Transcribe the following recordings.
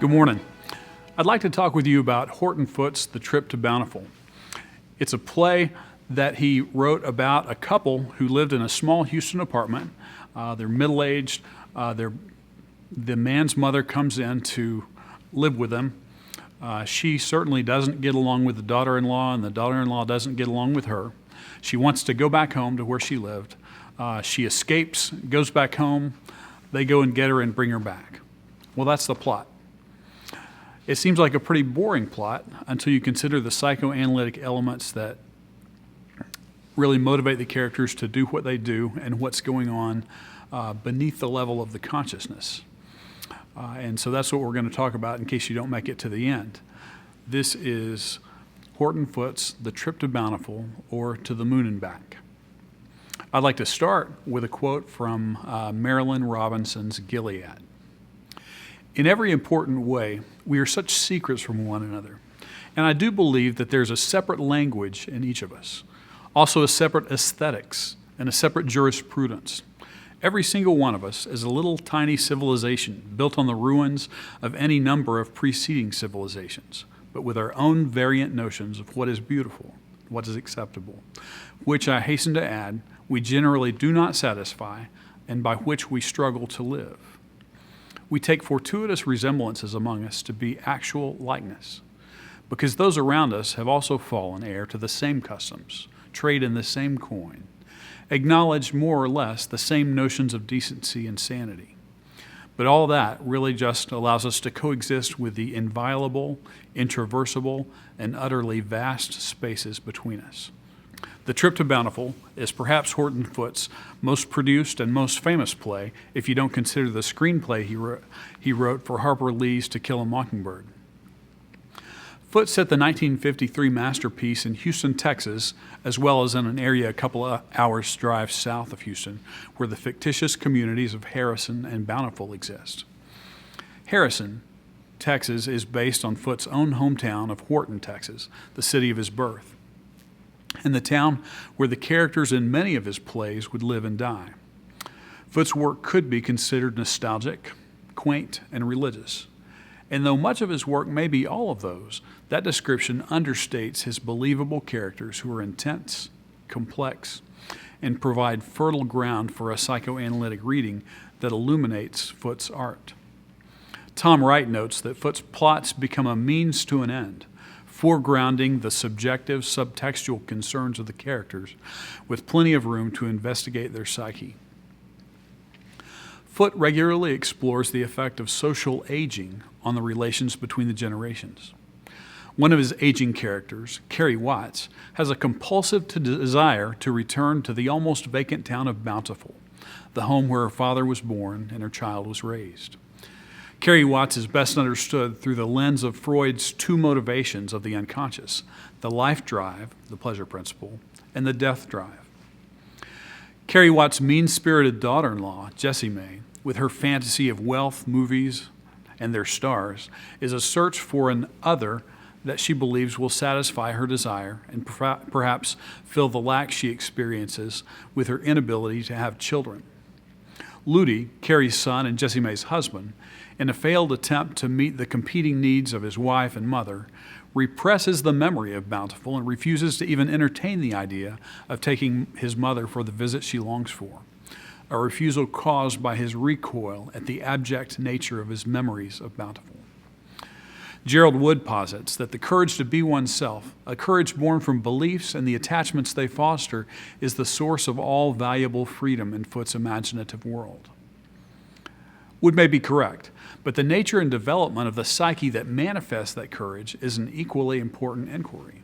Good morning. I'd like to talk with you about Horton Foote's The Trip to Bountiful. It's a play that he wrote about a couple who lived in a small Houston apartment. They're middle-aged. The man's mother comes in to live with them. She certainly doesn't get along with the daughter-in-law, and the daughter-in-law doesn't get along with her. She wants to go back home to where she lived. She escapes, goes back home. They go and get her and bring her back. Well, that's the plot. It seems like a pretty boring plot until you consider the psychoanalytic elements that really motivate the characters to do what they do and what's going on beneath the level of the consciousness. And so that's what we're going to talk about in case you don't make it to the end. This is Horton Foote's The Trip to Bountiful, or To the Moon and Back. I'd like to start with a quote from Marilynne Robinson's Gilead. In every important way, we are such secrets from one another. And I do believe that there's a separate language in each of us, also a separate aesthetics and a separate jurisprudence. Every single one of us is a little tiny civilization built on the ruins of any number of preceding civilizations, but with our own variant notions of what is beautiful, what is acceptable, which I hasten to add, we generally do not satisfy, and by which we struggle to live. We take fortuitous resemblances among us to be actual likeness, because those around us have also fallen heir to the same customs, trade in the same coin, acknowledge more or less the same notions of decency and sanity. But all that really just allows us to coexist with the inviolable, intraversible, and utterly vast spaces between us. The Trip to Bountiful is perhaps Horton Foote's most produced and most famous play, if you don't consider the screenplay he wrote for Harper Lee's To Kill a Mockingbird. Foote set the 1953 masterpiece in Houston, Texas, as well as in an area a couple of hours' drive south of Houston, where the fictitious communities of Harrison and Bountiful exist. Harrison, Texas, is based on Foote's own hometown of Horton, Texas, the city of his birth, and the town where the characters in many of his plays would live and die. Foote's work could be considered nostalgic, quaint, and religious. And though much of his work may be all of those, that description understates his believable characters who are intense, complex, and provide fertile ground for a psychoanalytic reading that illuminates Foote's art. Tom Wright notes that Foote's plots become a means to an end, foregrounding the subjective, subtextual concerns of the characters, with plenty of room to investigate their psyche. Foote regularly explores the effect of social aging on the relations between the generations. One of his aging characters, Carrie Watts, has a compulsive desire to return to the almost vacant town of Bountiful, the home where her father was born and her child was raised. Carrie Watts is best understood through the lens of Freud's two motivations of the unconscious, the life drive, the pleasure principle, and the death drive. Carrie Watts' mean-spirited daughter-in-law, Jessie May, with her fantasy of wealth, movies, and their stars, is a search for an other that she believes will satisfy her desire and perhaps fill the lack she experiences with her inability to have children. Ludi, Carrie's son and Jessie May's husband, in a failed attempt to meet the competing needs of his wife and mother, represses the memory of Bountiful and refuses to even entertain the idea of taking his mother for the visit she longs for, a refusal caused by his recoil at the abject nature of his memories of Bountiful. Gerald Wood posits that the courage to be oneself, a courage born from beliefs and the attachments they foster, is the source of all valuable freedom in Foote's imaginative world. Wood may be correct, but the nature and development of the psyche that manifests that courage is an equally important inquiry.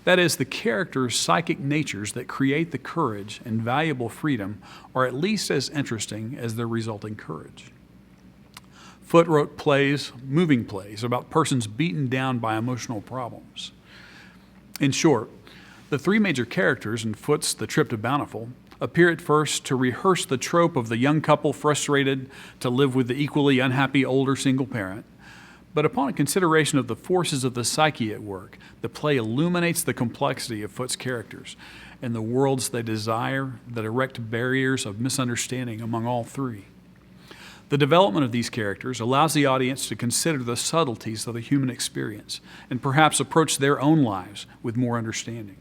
That is, the characters' psychic natures that create the courage and valuable freedom are at least as interesting as their resulting courage. Foote wrote plays, moving plays, about persons beaten down by emotional problems. In short, the three major characters in Foote's The Trip to Bountiful appear at first to rehearse the trope of the young couple frustrated to live with the equally unhappy older single parent. But upon a consideration of the forces of the psyche at work, the play illuminates the complexity of Foote's characters and the worlds they desire that erect barriers of misunderstanding among all three. The development of these characters allows the audience to consider the subtleties of the human experience and perhaps approach their own lives with more understanding.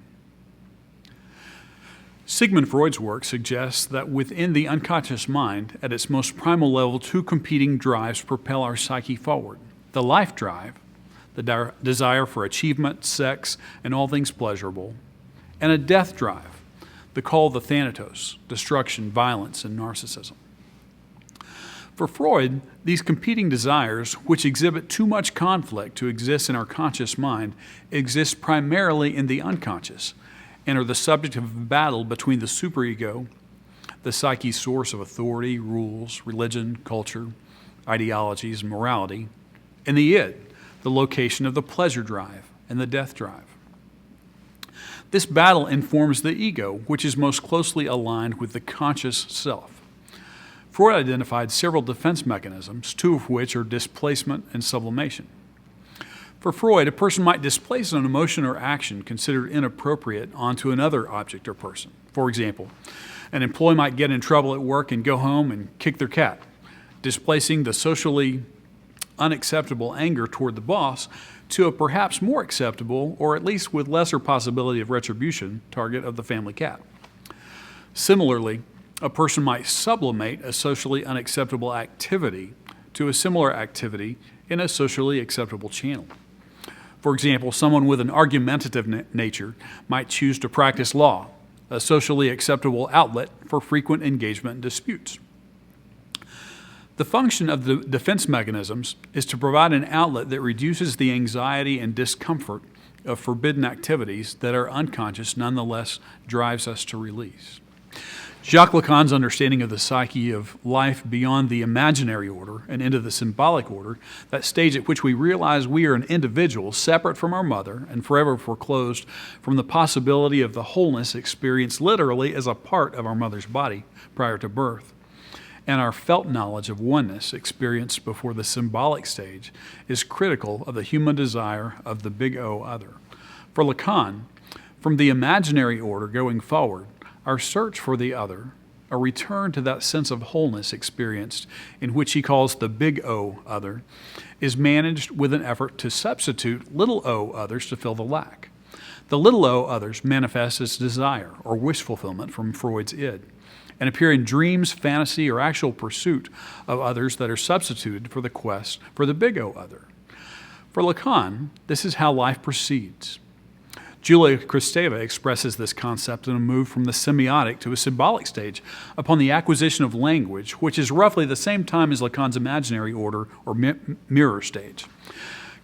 Sigmund Freud's work suggests that within the unconscious mind, at its most primal level, two competing drives propel our psyche forward. The life drive, the desire for achievement, sex, and all things pleasurable, and a death drive, the call of the thanatos, destruction, violence, and narcissism. For Freud, these competing desires, which exhibit too much conflict to exist in our conscious mind, exist primarily in the unconscious and are the subject of a battle between the superego, the psyche's source of authority, rules, religion, culture, ideologies, and morality, and the id, the location of the pleasure drive and the death drive. This battle informs the ego, which is most closely aligned with the conscious self. Freud identified several defense mechanisms, two of which are displacement and sublimation. For Freud, a person might displace an emotion or action considered inappropriate onto another object or person. For example, an employee might get in trouble at work and go home and kick their cat, displacing the socially unacceptable anger toward the boss to a perhaps more acceptable, or at least with lesser possibility of retribution, target of the family cat. Similarly, a person might sublimate a socially unacceptable activity to a similar activity in a socially acceptable channel. For example, someone with an argumentative nature might choose to practice law, a socially acceptable outlet for frequent engagement in disputes. The function of the defense mechanisms is to provide an outlet that reduces the anxiety and discomfort of forbidden activities that our unconscious nonetheless drives us to release. Jacques Lacan's understanding of the psyche of life beyond the imaginary order and into the symbolic order, that stage at which we realize we are an individual separate from our mother and forever foreclosed from the possibility of the wholeness experienced literally as a part of our mother's body prior to birth, and our felt knowledge of oneness experienced before the symbolic stage, is critical of the human desire of the big O other. For Lacan, from the imaginary order going forward, our search for the other, a return to that sense of wholeness experienced in which he calls the big O other, is managed with an effort to substitute little o others to fill the lack. The little o others manifest as desire or wish fulfillment from Freud's id, and appear in dreams, fantasy, or actual pursuit of others that are substituted for the quest for the big O other. For Lacan, this is how life proceeds. Julia Kristeva expresses this concept in a move from the semiotic to a symbolic stage upon the acquisition of language, which is roughly the same time as Lacan's imaginary order or mirror stage.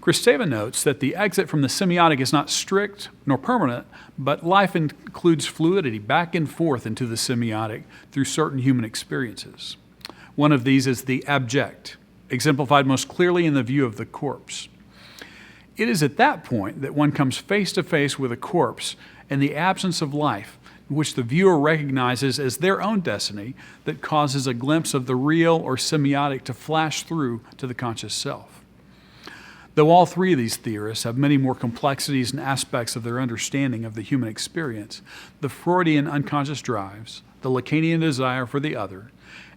Kristeva notes that the exit from the semiotic is not strict nor permanent, but life includes fluidity back and forth into the semiotic through certain human experiences. One of these is the abject, exemplified most clearly in the view of the corpse. It is at that point that one comes face to face with a corpse and the absence of life, which the viewer recognizes as their own destiny, that causes a glimpse of the real or semiotic to flash through to the conscious self. Though all three of these theorists have many more complexities and aspects of their understanding of the human experience, the Freudian unconscious drives, the Lacanian desire for the other,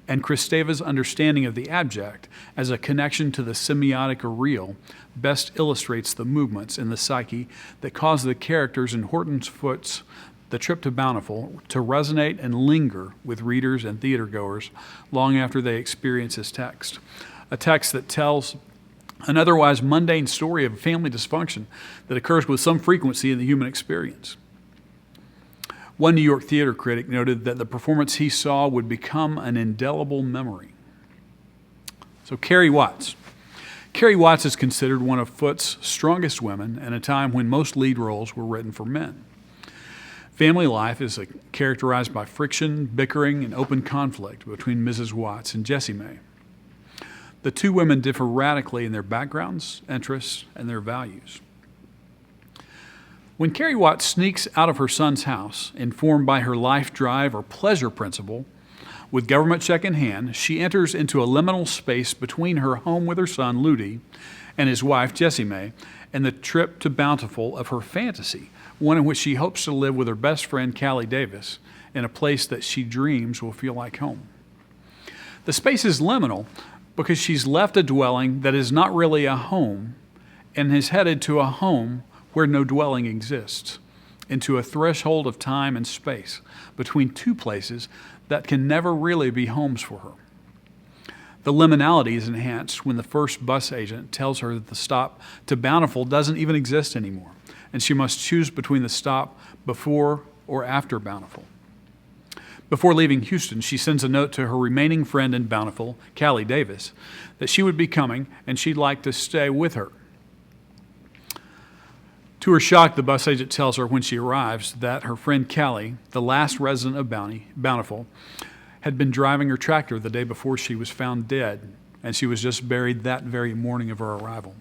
and Kristeva's understanding of the abject as a connection to the semiotic or real best illustrates the movements in the psyche that cause the characters in Horton Foote's The Trip to Bountiful to resonate and linger with readers and theatergoers long after they experience his text. A text that tells an otherwise mundane story of family dysfunction that occurs with some frequency in the human experience. One New York theater critic noted that the performance he saw would become an indelible memory. So Carrie Watts. Carrie Watts is considered one of Foote's strongest women in a time when most lead roles were written for men. Family life is characterized by friction, bickering, and open conflict between Mrs. Watts and Jessie May. The two women differ radically in their backgrounds, interests, and their values. When Carrie Watts sneaks out of her son's house, informed by her life drive or pleasure principle, with government check in hand, she enters into a liminal space between her home with her son, Ludi, and his wife, Jessie May, and the trip to Bountiful of her fantasy, one in which she hopes to live with her best friend, Callie Davis, in a place that she dreams will feel like home. The space is liminal, because she's left a dwelling that is not really a home and is headed to a home where no dwelling exists, into a threshold of time and space between two places that can never really be homes for her. The liminality is enhanced when the first bus agent tells her that the stop to Bountiful doesn't even exist anymore, and she must choose between the stop before or after Bountiful. Before leaving Houston, she sends a note to her remaining friend in Bountiful, Callie Davis, that she would be coming and she'd like to stay with her. To her shock, the bus agent tells her when she arrives that her friend Callie, the last resident of Bountiful, had been driving her tractor the day before she was found dead, and she was just buried that very morning of her arrival.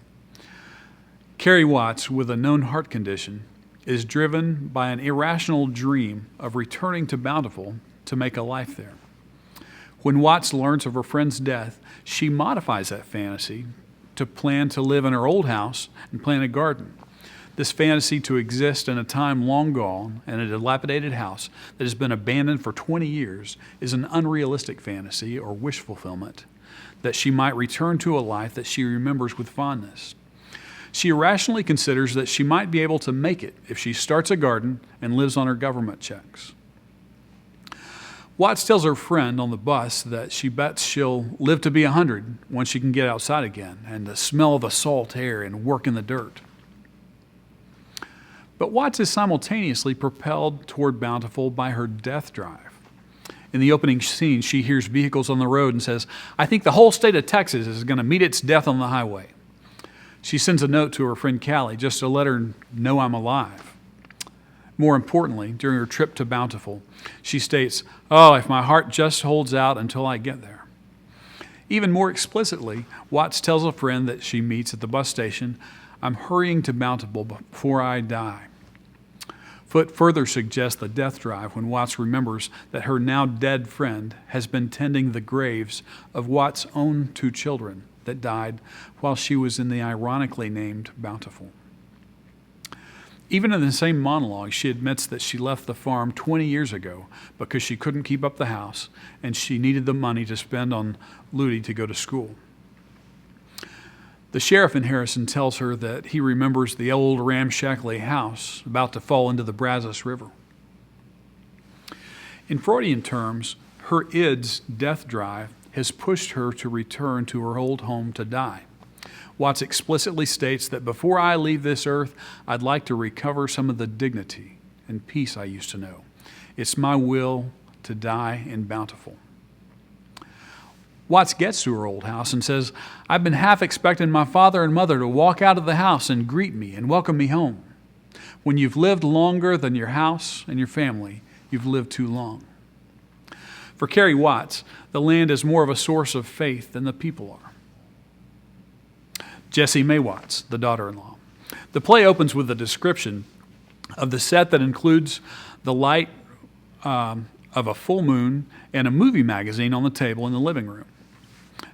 Carrie Watts, with a known heart condition, is driven by an irrational dream of returning to Bountiful to make a life there. When Watts learns of her friend's death, she modifies that fantasy to plan to live in her old house and plant a garden. This fantasy to exist in a time long gone in a dilapidated house that has been abandoned for 20 years is an unrealistic fantasy or wish fulfillment that she might return to a life that she remembers with fondness. She irrationally considers that she might be able to make it if she starts a garden and lives on her government checks. Watts tells her friend on the bus that she bets she'll live to be 100 once she can get outside again and the smell of the salt air and work in the dirt. But Watts is simultaneously propelled toward Bountiful by her death drive. In the opening scene, she hears vehicles on the road and says, "I think the whole state of Texas is going to meet its death on the highway." She sends a note to her friend Callie just to let her know I'm alive. More importantly, during her trip to Bountiful, she states, "Oh, if my heart just holds out until I get there." Even more explicitly, Watts tells a friend that she meets at the bus station, "I'm hurrying to Bountiful before I die." Foote further suggests the death drive when Watts remembers that her now dead friend has been tending the graves of Watts' own 2 children that died while she was in the ironically named Bountiful. Even in the same monologue, she admits that she left the farm 20 years ago because she couldn't keep up the house and she needed the money to spend on Ludi to go to school. The sheriff in Harrison tells her that he remembers the old ramshackly house about to fall into the Brazos River. In Freudian terms, her id's death drive has pushed her to return to her old home to die. Watts explicitly states that before I leave this earth, I'd like to recover some of the dignity and peace I used to know. It's my will to die in Bountiful. Watts gets to her old house and says, "I've been half expecting my father and mother to walk out of the house and greet me and welcome me home. When you've lived longer than your house and your family, you've lived too long." For Carrie Watts, the land is more of a source of faith than the people are. Jessie May Watts, the daughter-in-law. The play opens with a description of the set that includes the light of a full moon and a movie magazine on the table in the living room.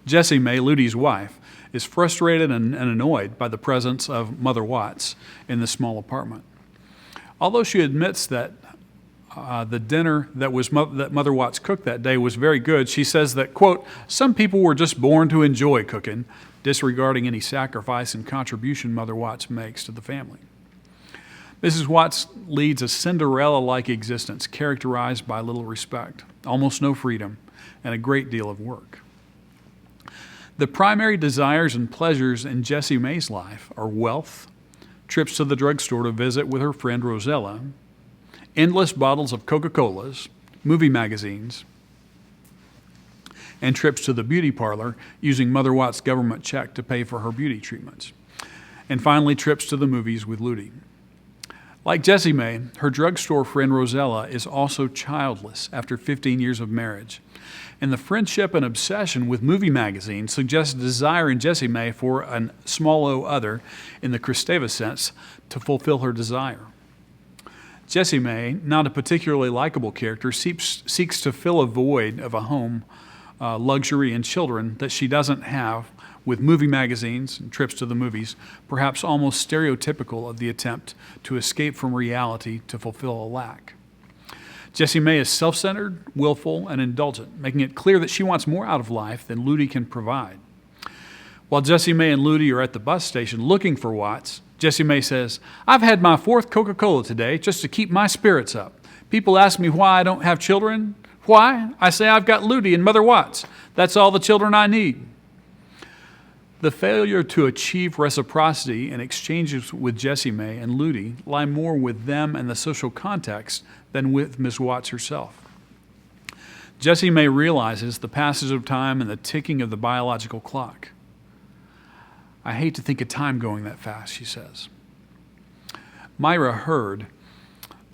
Jessie May, Ludi's wife, is frustrated and annoyed by the presence of Mother Watts in the small apartment. Although she admits that the dinner that Mother Watts cooked that day was very good, she says that, quote, "Some people were just born to enjoy cooking," disregarding any sacrifice and contribution Mother Watts makes to the family. Mrs. Watts leads a Cinderella-like existence characterized by little respect, almost no freedom, and a great deal of work. The primary desires and pleasures in Jessie May's life are wealth, trips to the drugstore to visit with her friend Rosella, endless bottles of Coca-Colas, movie magazines, and trips to the beauty parlor using Mother Watts' government check to pay for her beauty treatments. And finally, trips to the movies with Ludi. Like Jessie May, her drugstore friend Rosella is also childless after 15 years of marriage. And the friendship and obsession with movie magazines suggests a desire in Jessie May for a small o other, in the Kristeva sense, to fulfill her desire. Jessie May, not a particularly likable character, seeks to fill a void of a home, luxury, and children that she doesn't have with movie magazines and trips to the movies, perhaps almost stereotypical of the attempt to escape from reality to fulfill a lack. Jessie May is self-centered, willful, and indulgent, making it clear that she wants more out of life than Ludi can provide. While Jessie May and Ludi are at the bus station looking for Watts, Jessie May says, "I've had my 4th Coca-Cola today just to keep my spirits up. People ask me why I don't have children. Why? I say I've got Ludi and Mother Watts. That's all the children I need." The failure to achieve reciprocity in exchanges with Jessie May and Ludi lie more with them and the social context than with Miss Watts herself. Jessie May realizes the passage of time and the ticking of the biological clock. "I hate to think of time going that fast," she says. Myra Hurd,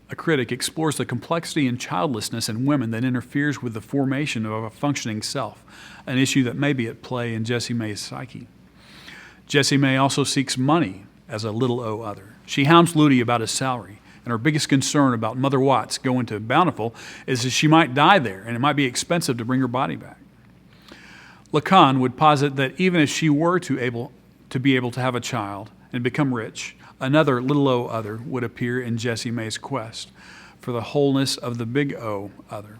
a critic, explores the complexity in childlessness in women that interferes with the formation of a functioning self, an issue that may be at play in Jessie May's psyche. Jessie May also seeks money as a little o other. She hounds Ludi about his salary, and her biggest concern about Mother Watts going to Bountiful is that she might die there, and it might be expensive to bring her body back. Lacan would posit that even if she were to be able to have a child and become rich, another little o other would appear in Jessie May's quest for the wholeness of the big O other.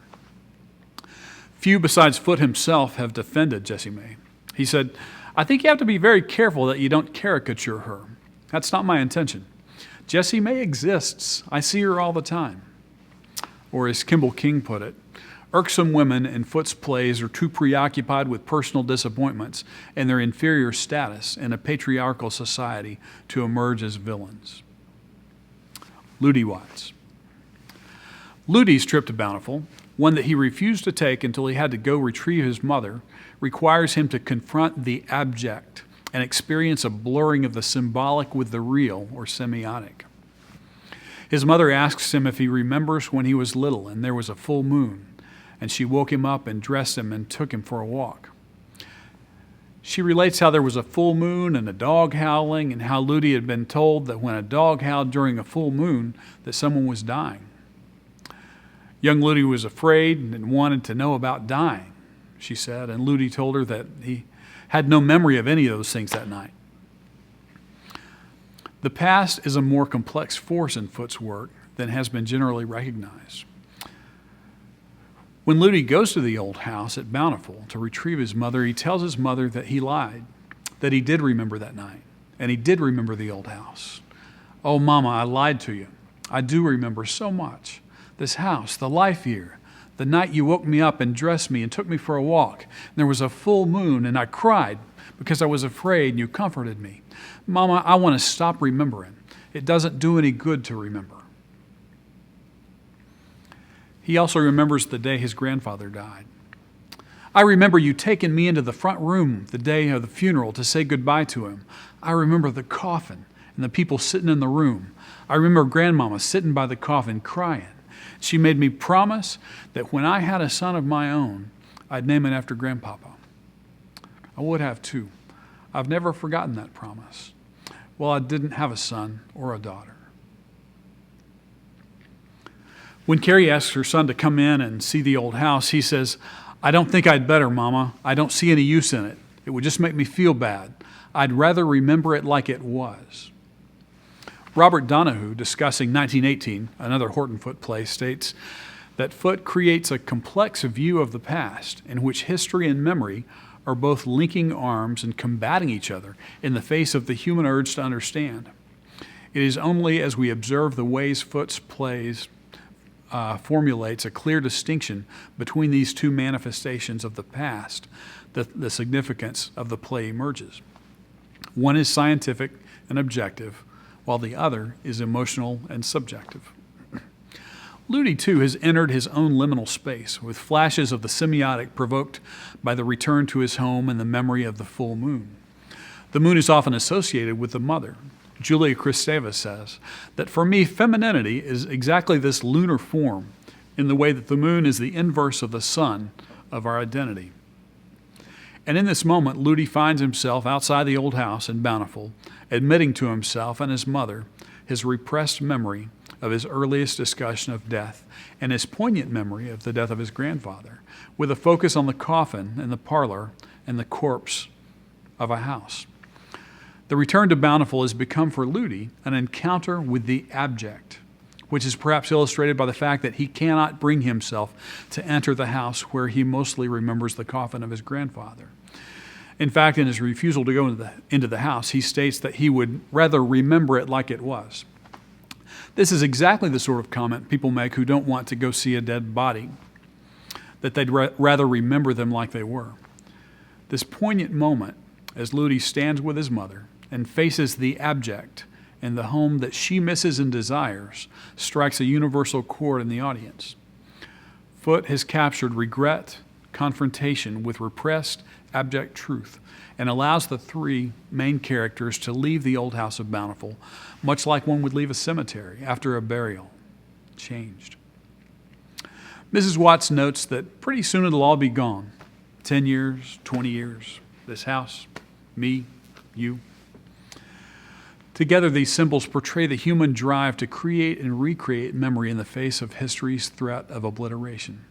Few besides Foote himself have defended Jessie May. He said, "I think you have to be very careful that you don't caricature her. That's not my intention. Jessie May exists. I see her all the time." Or as Kimball King put it, irksome women in Foote's plays are too preoccupied with personal disappointments and their inferior status in a patriarchal society to emerge as villains. Ludi Watts. Ludi's trip to Bountiful, one that he refused to take until he had to go retrieve his mother, requires him to confront the abject and experience a blurring of the symbolic with the real, or semiotic. His mother asks him if he remembers when he was little and there was a full moon, and she woke him up and dressed him and took him for a walk. She relates how there was a full moon and a dog howling, and how Ludi had been told that when a dog howled during a full moon that someone was dying. Young Ludi was afraid and wanted to know about dying, she said, and Ludi told her that he had no memory of any of those things that night. The past is a more complex force in Foote's work than has been generally recognized. When Ludi goes to the old house at Bountiful to retrieve his mother, he tells his mother that he lied, that he did remember that night, and he did remember the old house. "Oh, Mama, I lied to you. I do remember so much. This house, the life here, the night you woke me up and dressed me and took me for a walk. And there was a full moon, and I cried because I was afraid, and you comforted me. Mama, I want to stop remembering. It doesn't do any good to remember." He also remembers the day his grandfather died. "I remember you taking me into the front room the day of the funeral to say goodbye to him. I remember the coffin and the people sitting in the room. I remember Grandmama sitting by the coffin crying. She made me promise that when I had a son of my own, I'd name it after Grandpapa. I would have too. I've never forgotten that promise. Well, I didn't have a son or a daughter." When Carrie asks her son to come in and see the old house, he says, "I don't think I'd better, Mama. I don't see any use in it. It would just make me feel bad. I'd rather remember it like it was." Robert Donahue, discussing 1918, another Horton Foote play, states that Foote creates a complex view of the past in which history and memory are both linking arms and combating each other in the face of the human urge to understand. It is only as we observe the ways Foote's plays formulates a clear distinction between these two manifestations of the past that the significance of the play emerges. One is scientific and objective, while the other is emotional and subjective. Ludi, too, has entered his own liminal space with flashes of the semiotic provoked by the return to his home and the memory of the full moon. The moon is often associated with the mother. Julia Kristeva says that for me, femininity is exactly this lunar form in the way that the moon is the inverse of the sun of our identity. And in this moment, Ludi finds himself outside the old house in Bountiful, admitting to himself and his mother his repressed memory of his earliest discussion of death and his poignant memory of the death of his grandfather, with a focus on the coffin in the parlor and the corpse of a house. The return to Bountiful has become for Ludi an encounter with the abject, which is perhaps illustrated by the fact that he cannot bring himself to enter the house where he mostly remembers the coffin of his grandfather. In fact, in his refusal to go into the house, he states that he would rather remember it like it was. This is exactly the sort of comment people make who don't want to go see a dead body, that they'd rather remember them like they were. This poignant moment, as Ludi stands with his mother and faces the abject in the home that she misses and desires, strikes a universal chord in the audience. Foote has captured regret, confrontation with repressed, abject truth, and allows the three main characters to leave the old house of Bountiful, much like one would leave a cemetery after a burial, changed. Mrs. Watts notes that pretty soon it'll all be gone. 10 years, 20 years, this house, me, you. Together, these symbols portray the human drive to create and recreate memory in the face of history's threat of obliteration.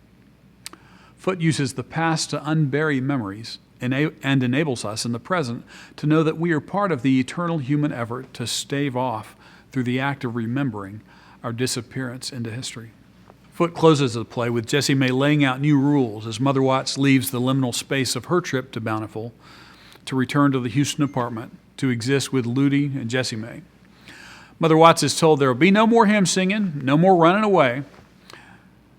Foote uses the past to unbury memories and enables us in the present to know that we are part of the eternal human effort to stave off, through the act of remembering, our disappearance into history. Foote closes the play with Jessie May laying out new rules as Mother Watts leaves the liminal space of her trip to Bountiful to return to the Houston apartment to exist with Ludi and Jessie May. Mother Watts is told there will be no more hymn singing, no more running away.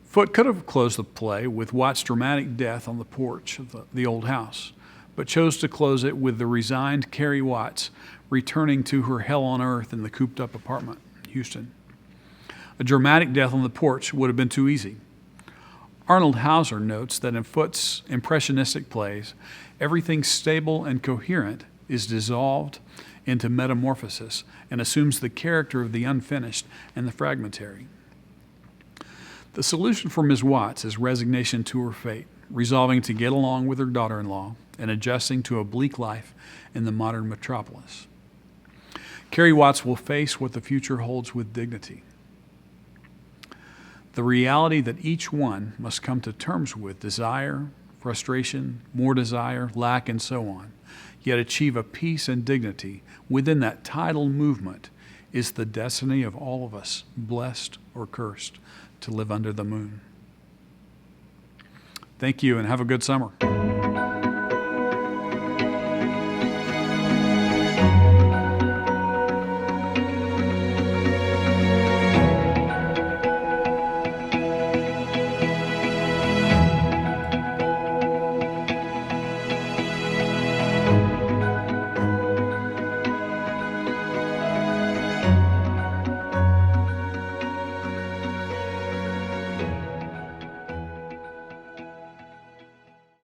Foote could have closed the play with Watts' dramatic death on the porch of the old house, but chose to close it with the resigned Carrie Watts returning to her hell on earth in the cooped-up apartment in Houston. A dramatic death on the porch would have been too easy. Arnold Hauser notes that in Foote's impressionistic plays, everything stable and coherent is dissolved into metamorphosis and assumes the character of the unfinished and the fragmentary. The solution for Ms. Watts is resignation to her fate, resolving to get along with her daughter-in-law and adjusting to a bleak life in the modern metropolis. Carrie Watts will face what the future holds with dignity. The reality that each one must come to terms with desire, frustration, more desire, lack, and so on, yet achieve a peace and dignity within that tidal movement is the destiny of all of us, blessed or cursed, to live under the moon. Thank you and have a good summer.